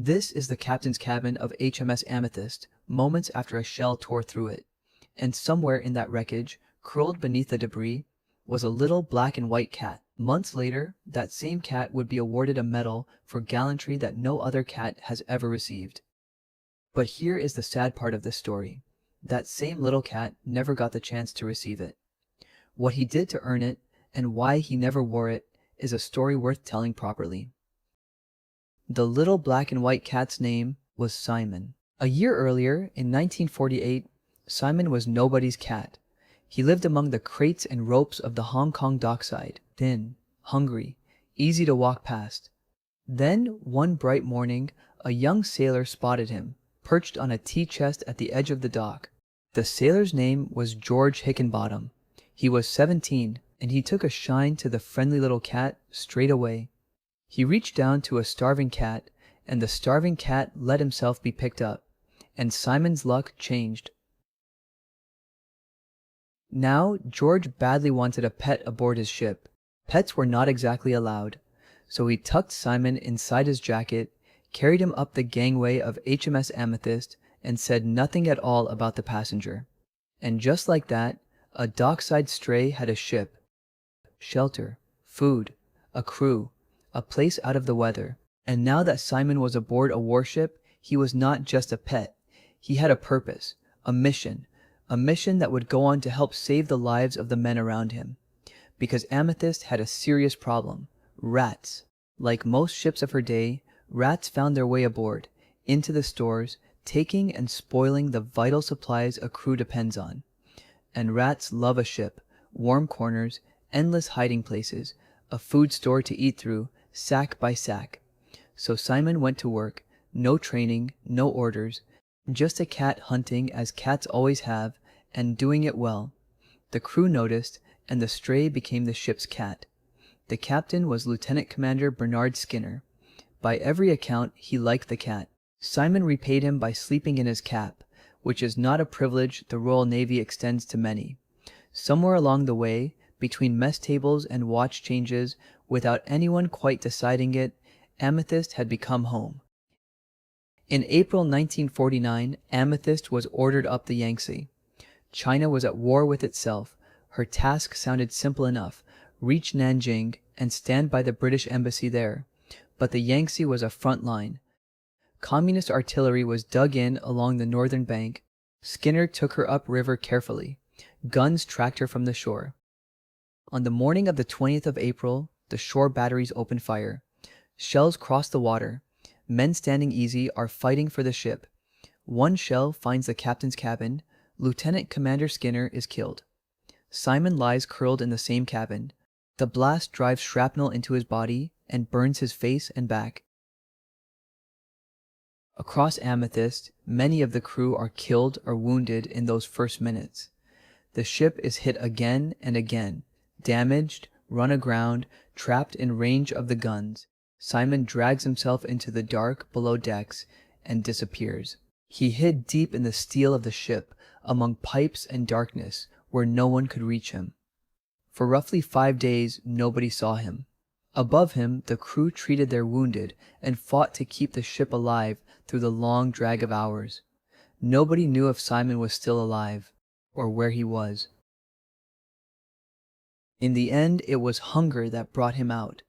This is the captain's cabin of HMS Amethyst, moments after a shell tore through it. And somewhere in that wreckage, curled beneath the debris, was a little black and white cat. Months later, that same cat would be awarded a medal for gallantry that no other cat has ever received. But here is the sad part of this story. That same little cat never got the chance to receive it. What he did to earn it, and why he never wore it, is a story worth telling properly. The little black and white cat's name was Simon. A year earlier, in 1948, Simon was nobody's cat. He lived among the crates and ropes of the Hong Kong dockside, thin, hungry, easy to walk past. Then, one bright morning, a young sailor spotted him, perched on a tea chest at the edge of the dock. The sailor's name was George Hickenbottom. He was 17, and he took a shine to the friendly little cat straight away. He reached down to a starving cat, and the starving cat let himself be picked up, and Simon's luck changed. Now, George badly wanted a pet aboard his ship. Pets were not exactly allowed, so he tucked Simon inside his jacket, carried him up the gangway of HMS Amethyst, and said nothing at all about the passenger. And just like that, a dockside stray had a ship, shelter, food, a crew, a place out of the weather. And now that Simon was aboard a warship, he was not just a pet. He had a purpose, a mission that would go on to help save the lives of the men around him. Because Amethyst had a serious problem: rats. Like most ships of her day, rats found their way aboard, into the stores, taking and spoiling the vital supplies a crew depends on. And rats love a ship, warm corners, endless hiding places, a food store to eat through, sack by sack. So Simon went to work, no training, no orders, just a cat hunting as cats always have, and doing it well. The crew noticed, and the stray became the ship's cat. The captain was Lieutenant Commander Bernard Skinner. By every account, he liked the cat. Simon repaid him by sleeping in his cap, which is not a privilege the Royal Navy extends to many. Somewhere along the way, between mess tables and watch changes, without anyone quite deciding it, Amethyst had become home. In April 1949, Amethyst was ordered up the Yangtze. China was at war with itself. Her task sounded simple enough: reach Nanjing and stand by the British embassy there. But the Yangtze was a front line. Communist artillery was dug in along the northern bank. Skinner took her upriver carefully. Guns tracked her from the shore. On the morning of the 20th of April, the shore batteries opened fire. Shells crossed the water. Men standing easy are fighting for the ship. One shell finds the captain's cabin. Lieutenant Commander Skinner is killed. Simon lies curled in the same cabin. The blast drives shrapnel into his body and burns his face and back. Across Amethyst, many of the crew are killed or wounded in those first minutes. The ship is hit again and again, damaged, run aground, trapped in range of the guns. Simon drags himself into the dark below decks and disappears. He hid deep in the steel of the ship, among pipes and darkness, where no one could reach him. For roughly 5 days, nobody saw him. Above him, the crew treated their wounded and fought to keep the ship alive through the long drag of hours. Nobody knew if Simon was still alive, or where he was. In the end, it was hunger that brought him out.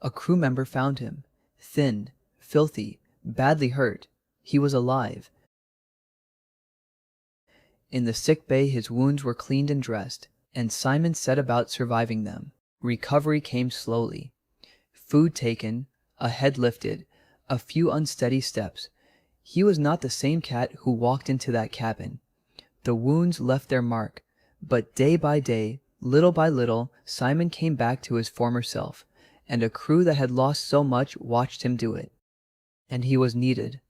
A crew member found him. Thin, filthy, badly hurt. He was alive. In the sick bay, his wounds were cleaned and dressed, and Simon set about surviving them. Recovery came slowly. Food taken, a head lifted, a few unsteady steps. He was not the same cat who walked into that cabin. The wounds left their mark, but day by day, little by little, Simon came back to his former self, and a crew that had lost so much watched him do it. And he was needed.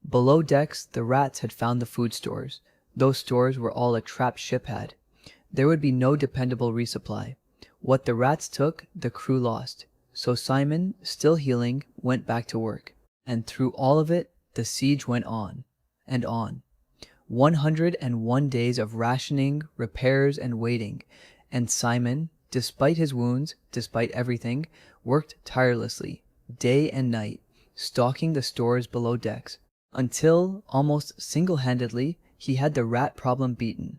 Below decks, the rats had found the food stores. Those stores were all a trapped ship had. There would be no dependable resupply. What the rats took, the crew lost. So Simon, still healing, went back to work. And through all of it, the siege went on and on. 101 days of rationing, repairs, and waiting. And Simon, despite his wounds, despite everything, worked tirelessly, day and night, stocking the stores below decks, until, almost single-handedly, he had the rat problem beaten.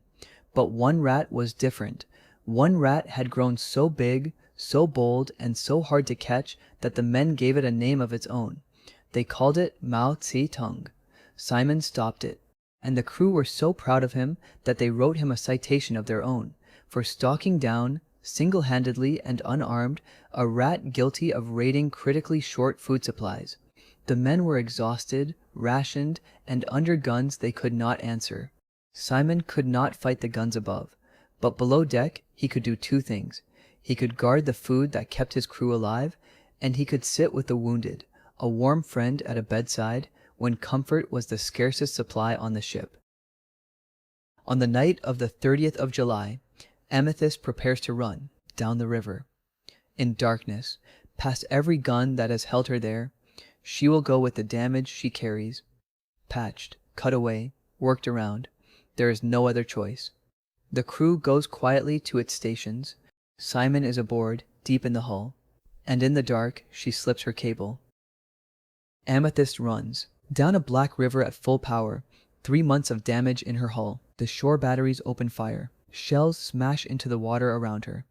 But one rat was different. One rat had grown so big, so bold, and so hard to catch that the men gave it a name of its own. They called it Mao Tse-tung. Simon stopped it, and the crew were so proud of him that they wrote him a citation of their own for stalking down, single-handedly and unarmed, a rat guilty of raiding critically short food supplies. The men were exhausted, rationed, and under guns they could not answer. Simon could not fight the guns above, but below deck he could do two things. He could guard the food that kept his crew alive, and he could sit with the wounded, a warm friend at a bedside, when comfort was the scarcest supply on the ship. On the night of the 30th of July, Amethyst prepares to run down the river. In darkness, past every gun that has held her there, she will go with the damage she carries. Patched, cut away, worked around, there is no other choice. The crew goes quietly to its stations. Simon is aboard, deep in the hull, and in the dark she slips her cable. Amethyst runs down a black river at full power, 3 months of damage in her hull. The shore batteries open fire. Shells smash into the water around her.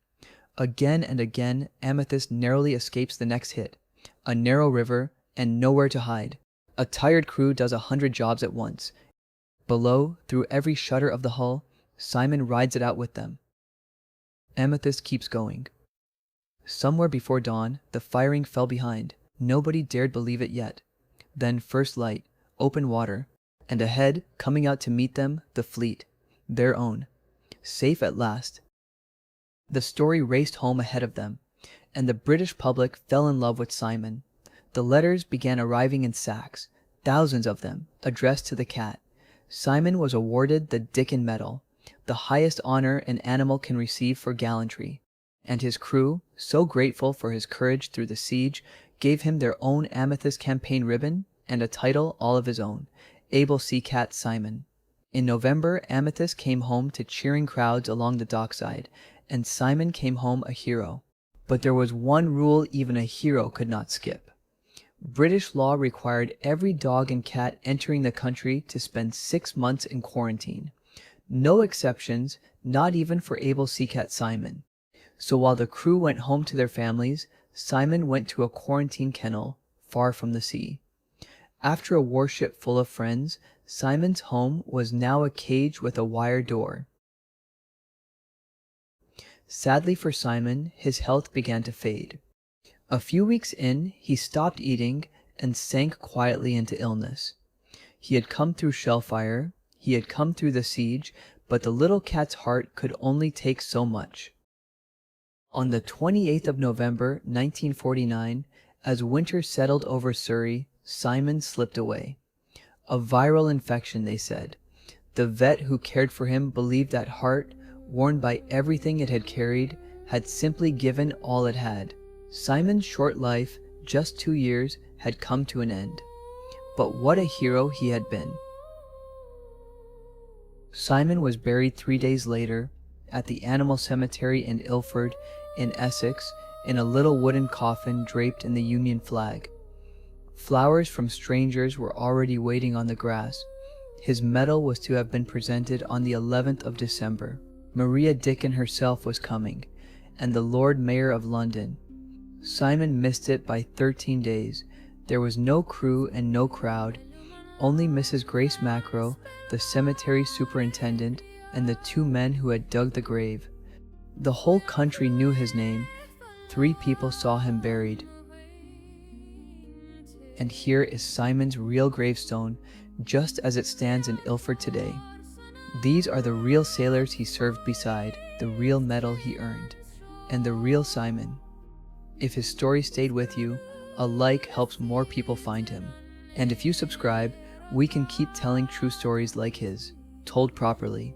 Again and again, Amethyst narrowly escapes the next hit. A narrow river, and nowhere to hide. A tired crew does 100 jobs at once. Below, through every shutter of the hull, Simon rides it out with them. Amethyst keeps going. Somewhere before dawn, the firing fell behind. Nobody dared believe it yet. Then first light, open water, and ahead, coming out to meet them, the fleet, their own. Safe at last. The story raced home ahead of them, and the British public fell in love with Simon. The letters began arriving in sacks, thousands of them, addressed to the cat. Simon was awarded the Dickin Medal, the highest honor an animal can receive for gallantry, and his crew, so grateful for his courage through the siege, gave him their own Amethyst campaign ribbon and a title all of his own, Able Sea Cat Simon. In November, Amethyst came home to cheering crowds along the dockside, and Simon came home a hero. But there was one rule even a hero could not skip. British law required every dog and cat entering the country to spend 6 months in quarantine. No exceptions, not even for Able Sea Cat Simon. So while the crew went home to their families, Simon went to a quarantine kennel far from the sea. After a warship full of friends, Simon's home was now a cage with a wire door. Sadly for Simon, his health began to fade. A few weeks in, he stopped eating and sank quietly into illness. He had come through shellfire, he had come through the siege, but the little cat's heart could only take so much. On the 28th of November, 1949, as winter settled over Surrey, Simon slipped away. A viral infection, they said. The vet who cared for him believed that heart, worn by everything it had carried, had simply given all it had. Simon's short life, just 2 years, had come to an end. But what a hero he had been. Simon was buried 3 days later at the animal cemetery in Ilford, in Essex, in a little wooden coffin draped in the Union flag. Flowers from strangers were already waiting on the grass. His medal was to have been presented on the 11th of December. Maria Dickin herself was coming, and the Lord Mayor of London. Simon missed it by 13 days. There was no crew and no crowd, only Mrs. Grace Macro, the cemetery superintendent, and the 2 men who had dug the grave. The whole country knew his name. 3 people saw him buried. And here is Simon's real gravestone, just as it stands in Ilford today. These are the real sailors he served beside, the real medal he earned, and the real Simon. If his story stayed with you, a like helps more people find him. And if you subscribe, we can keep telling true stories like his, told properly.